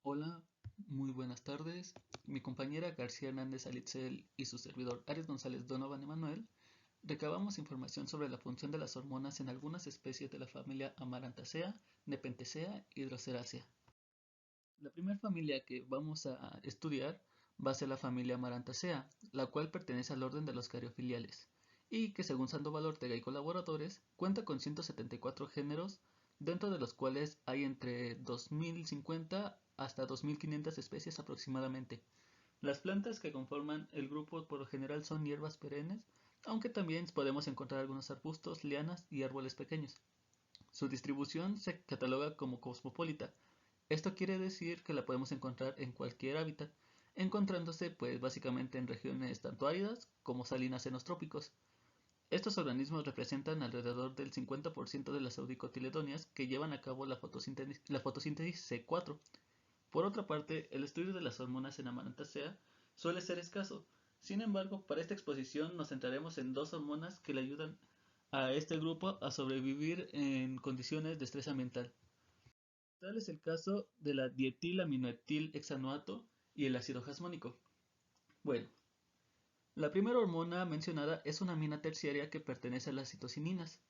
Hola, muy buenas tardes. Mi compañera García Hernández Alitzel y su servidor Aries González Donovan Emanuel recabamos información sobre la función de las hormonas en algunas especies de la familia Amaranthaceae, Nepenthaceae y Droseraceae. La primera familia que vamos a estudiar va a ser la familia Amaranthaceae, la cual pertenece al orden de los cariofiliales y que, según Sandoval Ortega y colaboradores, cuenta con 174 géneros, dentro de los cuales hay entre 2050 hasta 2500 especies aproximadamente. Las plantas que conforman el grupo por lo general son hierbas perennes, aunque también podemos encontrar algunos arbustos, lianas y árboles pequeños. Su distribución se cataloga como cosmopolita. Esto quiere decir que la podemos encontrar en cualquier hábitat, encontrándose pues básicamente en regiones tanto áridas como salinas en los trópicos. Estos organismos representan alrededor del 50% de las audicotiledonias que llevan a cabo la fotosíntesis C4. Por otra parte, el estudio de las hormonas en Amaranthaceae suele ser escaso. Sin embargo, para esta exposición nos centraremos en dos hormonas que le ayudan a este grupo a sobrevivir en condiciones de estrés ambiental. Tal es el caso de la dietilaminoetilhexanoato y el ácido jasmónico. Bueno, la primera hormona mencionada es una amina terciaria que pertenece a las citocininas.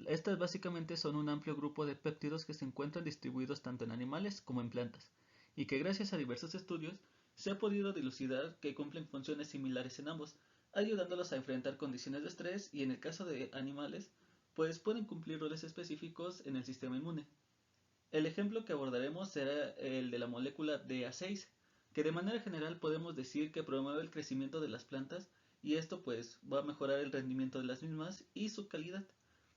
Estas básicamente son un amplio grupo de péptidos que se encuentran distribuidos tanto en animales como en plantas, y que gracias a diversos estudios se ha podido dilucidar que cumplen funciones similares en ambos, ayudándolos a enfrentar condiciones de estrés y en el caso de animales, pues pueden cumplir roles específicos en el sistema inmune. El ejemplo que abordaremos será el de la molécula DA6, que de manera general podemos decir que promueve el crecimiento de las plantas y esto pues va a mejorar el rendimiento de las mismas y su calidad.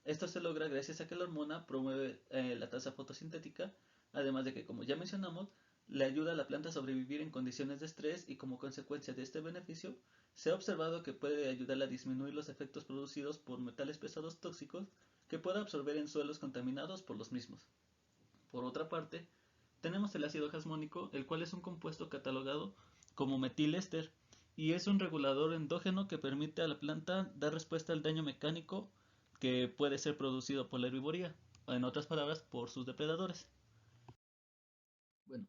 Esto se logra gracias a que la hormona promueve la tasa fotosintética, además de que, como ya mencionamos, le ayuda a la planta a sobrevivir en condiciones de estrés y como consecuencia de este beneficio, se ha observado que puede ayudar a disminuir los efectos producidos por metales pesados tóxicos que pueda absorber en suelos contaminados por los mismos. Por otra parte, tenemos el ácido jasmónico, el cual es un compuesto catalogado como metilester y es un regulador endógeno que permite a la planta dar respuesta al daño mecánico que puede ser producido por la herbivoría, o en otras palabras, por sus depredadores. Bueno,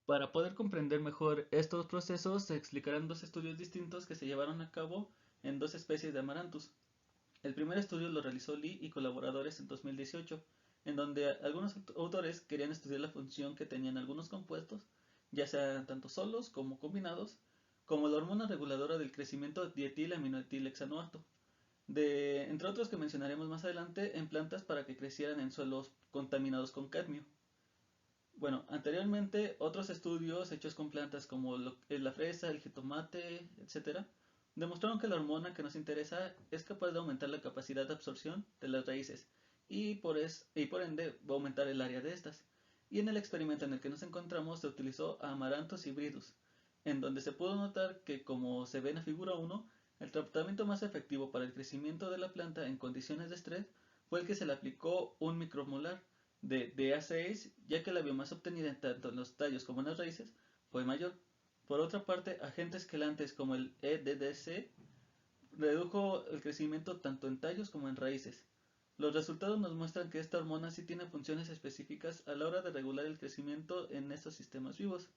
para poder comprender mejor estos procesos se explicarán dos estudios distintos que se llevaron a cabo en dos especies de Amaranthus. El primer estudio lo realizó Lee y colaboradores en 2018, en donde algunos autores querían estudiar la función que tenían algunos compuestos, ya sean tanto solos como combinados, como la hormona reguladora del crecimiento dietilaminoetilhexanoato, entre otros que mencionaremos más adelante, en plantas para que crecieran en suelos contaminados con cadmio. Bueno, anteriormente otros estudios hechos con plantas como la fresa, el jitomate, etcétera, demostraron que la hormona que nos interesa es capaz de aumentar la capacidad de absorción de las raíces y por ende va a aumentar el área de estas. Y en el experimento en el que nos encontramos se utilizó a Amaranthus hybridus, en donde se pudo notar que, como se ve en la figura 1, el tratamiento más efectivo para el crecimiento de la planta en condiciones de estrés fue el que se le aplicó un micromolar de DA6, ya que la biomasa obtenida tanto en los tallos como en las raíces fue mayor. Por otra parte, agentes quelantes como el EDDC redujo el crecimiento tanto en tallos como en raíces. Los resultados nos muestran que esta hormona sí tiene funciones específicas a la hora de regular el crecimiento en estos sistemas vivos,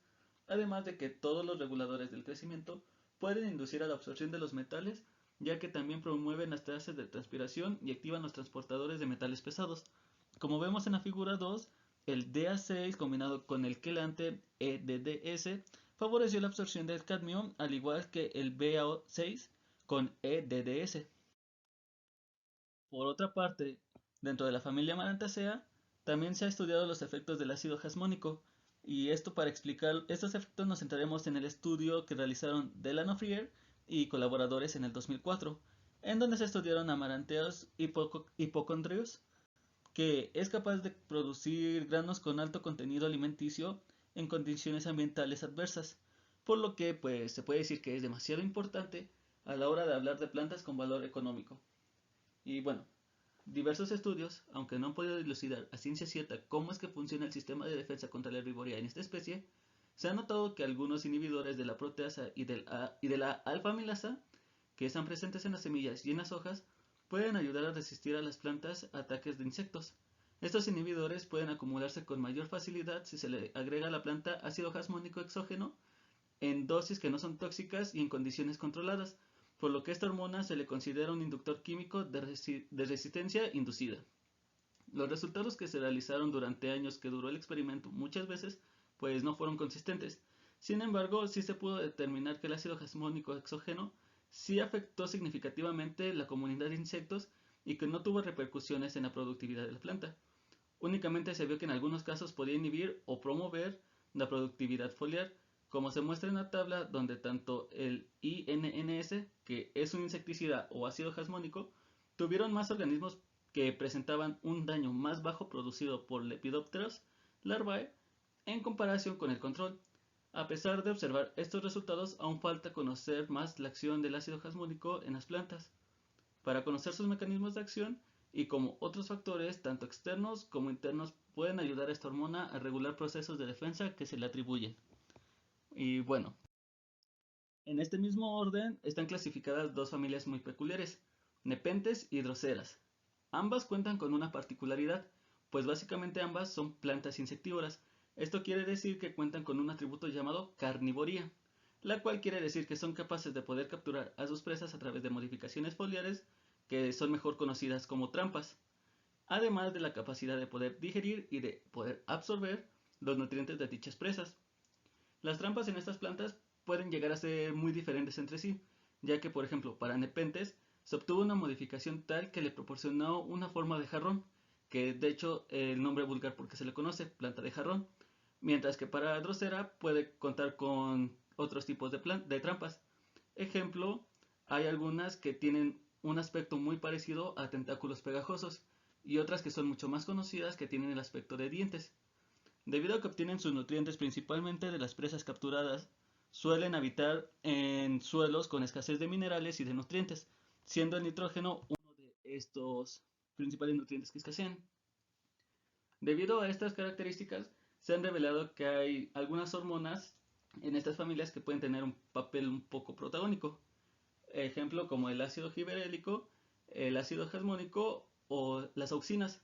además de que todos los reguladores del crecimiento pueden inducir a la absorción de los metales, ya que también promueven las tasas de transpiración y activan los transportadores de metales pesados. Como vemos en la figura 2, el DA6 combinado con el quelante EDDS favoreció la absorción del cadmio, al igual que el BA6 con EDDS. Por otra parte, dentro de la familia Amaranthaceae, también se ha estudiado los efectos del ácido jasmónico, y esto para explicar estos efectos nos centraremos en el estudio que realizaron Delano Freer y colaboradores en el 2004, en donde se estudiaron amaranteos hipocondrios, que es capaz de producir granos con alto contenido alimenticio en condiciones ambientales adversas, por lo que pues se puede decir que es demasiado importante a la hora de hablar de plantas con valor económico. Y bueno, diversos estudios, aunque no han podido dilucidar a ciencia cierta cómo es que funciona el sistema de defensa contra la herbivoría en esta especie, se ha notado que algunos inhibidores de la proteasa y de la alfa-amilasa, que están presentes en las semillas y en las hojas, pueden ayudar a resistir a las plantas ataques de insectos. Estos inhibidores pueden acumularse con mayor facilidad si se le agrega a la planta ácido jasmónico exógeno en dosis que no son tóxicas y en condiciones controladas, por lo que esta hormona se le considera un inductor químico de resistencia inducida. Los resultados que se realizaron durante años que duró el experimento muchas veces pues no fueron consistentes. Sin embargo, sí se pudo determinar que el ácido jasmónico exógeno sí afectó significativamente la comunidad de insectos y que no tuvo repercusiones en la productividad de la planta. Únicamente se vio que en algunos casos podía inhibir o promover la productividad foliar, como se muestra en la tabla donde tanto el INNS, que es un insecticida o ácido jasmónico, tuvieron más organismos que presentaban un daño más bajo producido por Lepidopteros larvae en comparación con el control. A pesar de observar estos resultados, aún falta conocer más la acción del ácido jasmónico en las plantas. Para conocer sus mecanismos de acción y cómo otros factores, tanto externos como internos, pueden ayudar a esta hormona a regular procesos de defensa que se le atribuyen. Y bueno, en este mismo orden están clasificadas dos familias muy peculiares, Nepenthes y Droseras. Ambas cuentan con una particularidad, pues básicamente ambas son plantas insectívoras. Esto quiere decir que cuentan con un atributo llamado carnivoría, la cual quiere decir que son capaces de poder capturar a sus presas a través de modificaciones foliares que son mejor conocidas como trampas, además de la capacidad de poder digerir y de poder absorber los nutrientes de dichas presas. Las trampas en estas plantas pueden llegar a ser muy diferentes entre sí, ya que por ejemplo para Nepenthes se obtuvo una modificación tal que le proporcionó una forma de jarrón, que de hecho el nombre vulgar porque se le conoce, planta de jarrón, mientras que para Drosera puede contar con otros tipos de trampas. Ejemplo, hay algunas que tienen un aspecto muy parecido a tentáculos pegajosos y otras que son mucho más conocidas que tienen el aspecto de dientes. Debido a que obtienen sus nutrientes principalmente de las presas capturadas, suelen habitar en suelos con escasez de minerales y de nutrientes, siendo el nitrógeno uno de estos principales nutrientes que escasean. Debido a estas características, se han revelado que hay algunas hormonas en estas familias que pueden tener un papel un poco protagónico. Ejemplo como el ácido giberélico, el ácido jasmónico o las auxinas.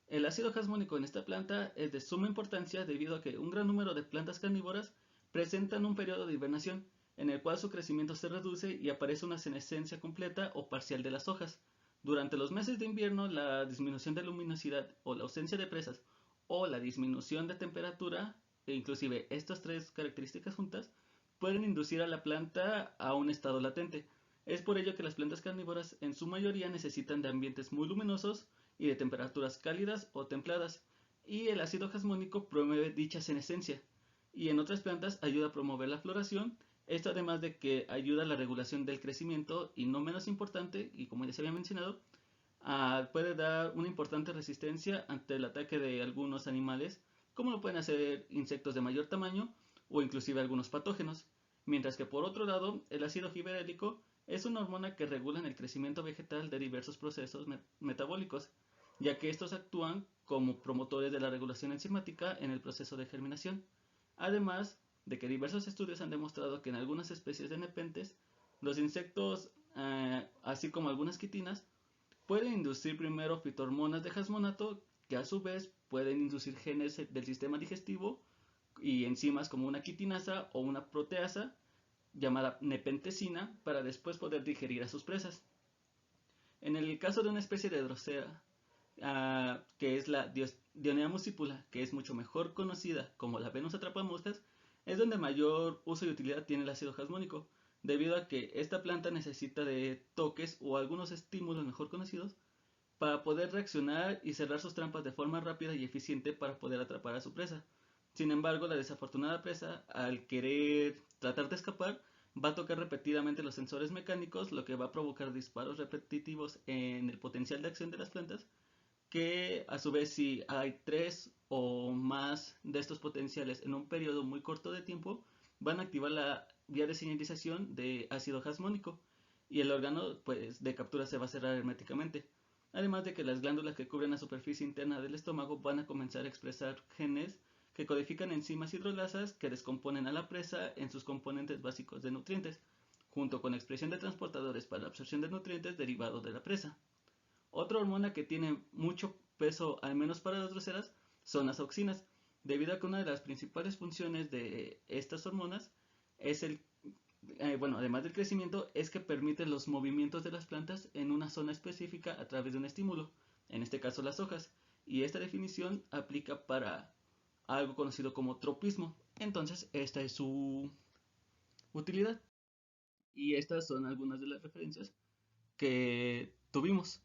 El ácido jasmónico en esta planta es de suma importancia debido a que un gran número de plantas carnívoras presentan un periodo de hibernación en el cual su crecimiento se reduce y aparece una senescencia completa o parcial de las hojas. Durante los meses de invierno, la disminución de luminosidad o la ausencia de presas o la disminución de temperatura, e inclusive estas tres características juntas, pueden inducir a la planta a un estado latente. Es por ello que las plantas carnívoras en su mayoría necesitan de ambientes muy luminosos y de temperaturas cálidas o templadas, y el ácido jasmónico promueve dicha senescencia, y en otras plantas ayuda a promover la floración, esto además de que ayuda a la regulación del crecimiento y no menos importante, y como ya se había mencionado, puede dar una importante resistencia ante el ataque de algunos animales, como lo pueden hacer insectos de mayor tamaño o inclusive algunos patógenos, mientras que por otro lado el ácido giberélico es una hormona que regula el crecimiento vegetal de diversos procesos metabólicos, ya que estos actúan como promotores de la regulación enzimática en el proceso de germinación. Además de que diversos estudios han demostrado que en algunas especies de nepentes, los insectos, así como algunas quitinas, pueden inducir primero fitohormonas de jasmonato, que a su vez pueden inducir genes del sistema digestivo y enzimas como una quitinasa o una proteasa llamada nepentecina para después poder digerir a sus presas. En el caso de una especie de Drosera, que es la Dionea muscipula, que es mucho mejor conocida como la Venus atrapamoscas, es donde mayor uso y utilidad tiene el ácido jasmónico, debido a que esta planta necesita de toques o algunos estímulos mejor conocidos para poder reaccionar y cerrar sus trampas de forma rápida y eficiente para poder atrapar a su presa. Sin embargo, la desafortunada presa, al querer tratar de escapar, va a tocar repetidamente los sensores mecánicos, lo que va a provocar disparos repetitivos en el potencial de acción de las plantas, que a su vez si hay tres o más de estos potenciales en un periodo muy corto de tiempo, van a activar la vía de señalización de ácido jasmónico y el órgano pues, de captura se va a cerrar herméticamente. Además de que las glándulas que cubren la superficie interna del estómago van a comenzar a expresar genes que codifican enzimas hidrolasas que descomponen a la presa en sus componentes básicos de nutrientes, junto con expresión de transportadores para la absorción de nutrientes derivados de la presa. Otra hormona que tiene mucho peso, al menos para las groseras, son las auxinas, debido a que una de las principales funciones de estas hormonas es bueno, además del crecimiento, es que permite los movimientos de las plantas en una zona específica a través de un estímulo, en este caso las hojas, y esta definición aplica para algo conocido como tropismo. Entonces, esta es su utilidad. Y estas son algunas de las referencias que tuvimos.